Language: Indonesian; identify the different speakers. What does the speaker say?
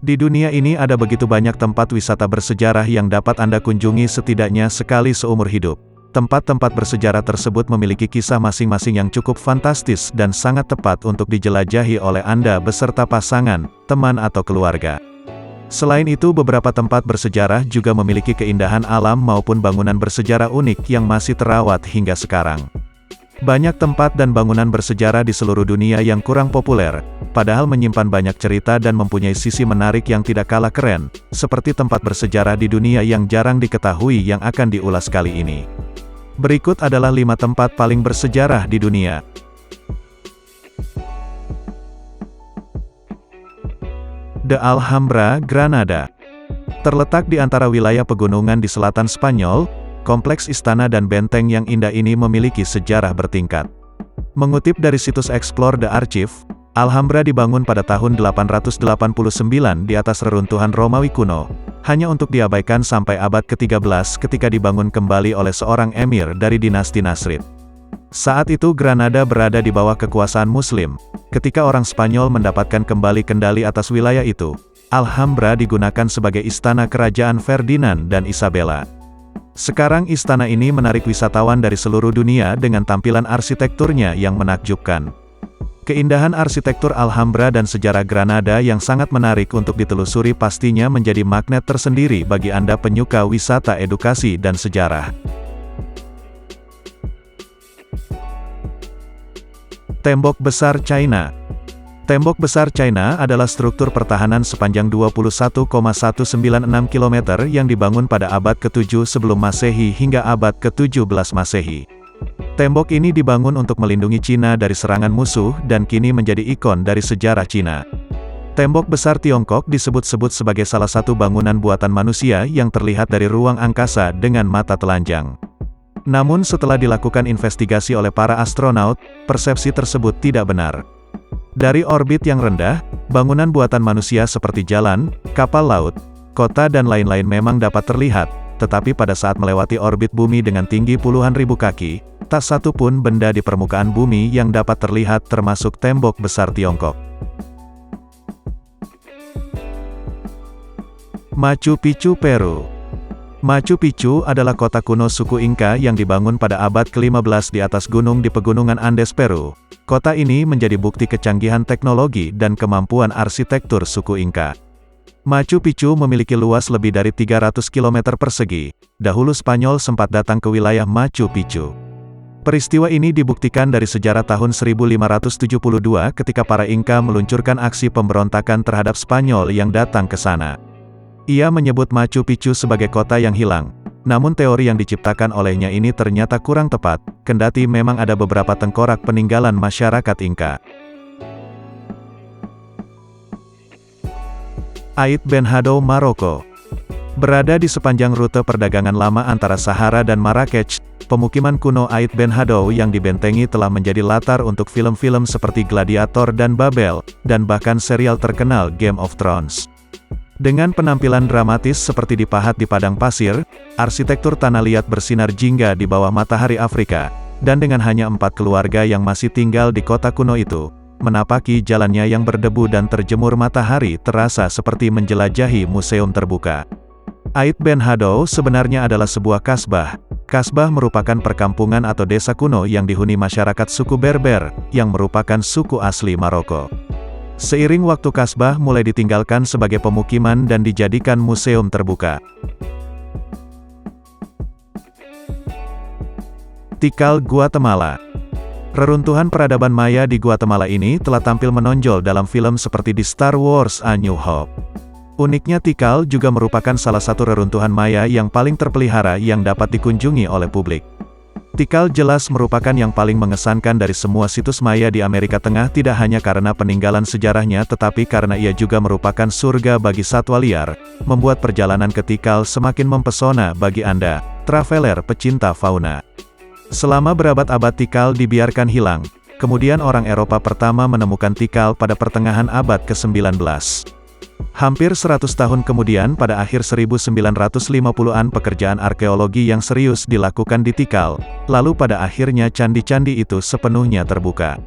Speaker 1: Di dunia ini ada begitu banyak tempat wisata bersejarah yang dapat Anda kunjungi setidaknya sekali seumur hidup. Tempat-tempat bersejarah tersebut memiliki kisah masing-masing yang cukup fantastis dan sangat tepat untuk dijelajahi oleh Anda beserta pasangan, teman atau keluarga. Selain itu, beberapa tempat bersejarah juga memiliki keindahan alam maupun bangunan bersejarah unik yang masih terawat hingga sekarang. Banyak tempat dan bangunan bersejarah di seluruh dunia yang kurang populer, padahal menyimpan banyak cerita dan mempunyai sisi menarik yang tidak kalah keren, seperti tempat bersejarah di dunia yang jarang diketahui yang akan diulas kali ini. Berikut adalah 5 tempat paling bersejarah di dunia. The Alhambra, Granada. Terletak di antara wilayah pegunungan di selatan Spanyol, kompleks istana dan benteng yang indah ini memiliki sejarah bertingkat. Mengutip dari situs Explore the Archive, Alhambra dibangun pada tahun 889 di atas reruntuhan Romawi kuno, hanya untuk diabaikan sampai abad ke-13 ketika dibangun kembali oleh seorang emir dari dinasti Nasrid. Saat itu Granada berada di bawah kekuasaan Muslim. Ketika orang Spanyol mendapatkan kembali kendali atas wilayah itu, Alhambra digunakan sebagai istana kerajaan Ferdinand dan Isabella. Sekarang istana ini menarik wisatawan dari seluruh dunia dengan tampilan arsitekturnya yang menakjubkan. Keindahan arsitektur Alhambra dan sejarah Granada yang sangat menarik untuk ditelusuri pastinya menjadi magnet tersendiri bagi Anda penyuka wisata edukasi dan sejarah. Tembok Besar China. Tembok Besar China adalah struktur pertahanan sepanjang 21,196 km yang dibangun pada abad ke-7 sebelum Masehi hingga abad ke-17 Masehi. Tembok ini dibangun untuk melindungi Cina dari serangan musuh dan kini menjadi ikon dari sejarah Cina. Tembok Besar Tiongkok disebut-sebut sebagai salah satu bangunan buatan manusia yang terlihat dari ruang angkasa dengan mata telanjang. Namun setelah dilakukan investigasi oleh para astronaut, persepsi tersebut tidak benar. Dari orbit yang rendah, bangunan buatan manusia seperti jalan, kapal laut, kota dan lain-lain memang dapat terlihat, tetapi pada saat melewati orbit bumi dengan tinggi puluhan ribu kaki, tak satu pun benda di permukaan bumi yang dapat terlihat termasuk Tembok Besar Tiongkok. Machu Picchu, Peru. Machu Picchu adalah kota kuno suku Inca yang dibangun pada abad ke-15 di atas gunung di pegunungan Andes, Peru. Kota ini menjadi bukti kecanggihan teknologi dan kemampuan arsitektur suku Inca. Machu Picchu memiliki luas lebih dari 300 km persegi. Dahulu Spanyol sempat datang ke wilayah Machu Picchu. Peristiwa ini dibuktikan dari sejarah tahun 1572 ketika para Inca meluncurkan aksi pemberontakan terhadap Spanyol yang datang ke sana. Ia menyebut Machu Picchu sebagai kota yang hilang. Namun teori yang diciptakan olehnya ini ternyata kurang tepat, kendati memang ada beberapa tengkorak peninggalan masyarakat Inca. Ait Ben Haddou, Maroko. Berada di sepanjang rute perdagangan lama antara Sahara dan Marrakech, pemukiman kuno Ait Ben Haddou yang dibentengi telah menjadi latar untuk film-film seperti Gladiator dan Babel, dan bahkan serial terkenal Game of Thrones. Dengan penampilan dramatis seperti dipahat di padang pasir, arsitektur tanah liat bersinar jingga di bawah matahari Afrika, dan dengan hanya 4 keluarga yang masih tinggal di kota kuno itu, menapaki jalannya yang berdebu dan terjemur matahari terasa seperti menjelajahi museum terbuka. Ait Ben Haddou sebenarnya adalah sebuah kasbah. Kasbah merupakan perkampungan atau desa kuno yang dihuni masyarakat suku Berber, yang merupakan suku asli Maroko. Seiring waktu kasbah mulai ditinggalkan sebagai pemukiman dan dijadikan museum terbuka. Tikal, Guatemala. Reruntuhan peradaban Maya di Guatemala ini telah tampil menonjol dalam film seperti di Star Wars: A New Hope. Uniknya Tikal juga merupakan salah satu reruntuhan Maya yang paling terpelihara yang dapat dikunjungi oleh publik. Tikal jelas merupakan yang paling mengesankan dari semua situs Maya di Amerika Tengah, tidak hanya karena peninggalan sejarahnya tetapi karena ia juga merupakan surga bagi satwa liar, membuat perjalanan ke Tikal semakin mempesona bagi Anda, traveler pecinta fauna. Selama berabad-abad Tikal dibiarkan hilang, kemudian orang Eropa pertama menemukan Tikal pada pertengahan abad ke-19. Hampir 100 tahun kemudian pada akhir 1950-an pekerjaan arkeologi yang serius dilakukan di Tikal, lalu pada akhirnya candi-candi itu sepenuhnya terbuka.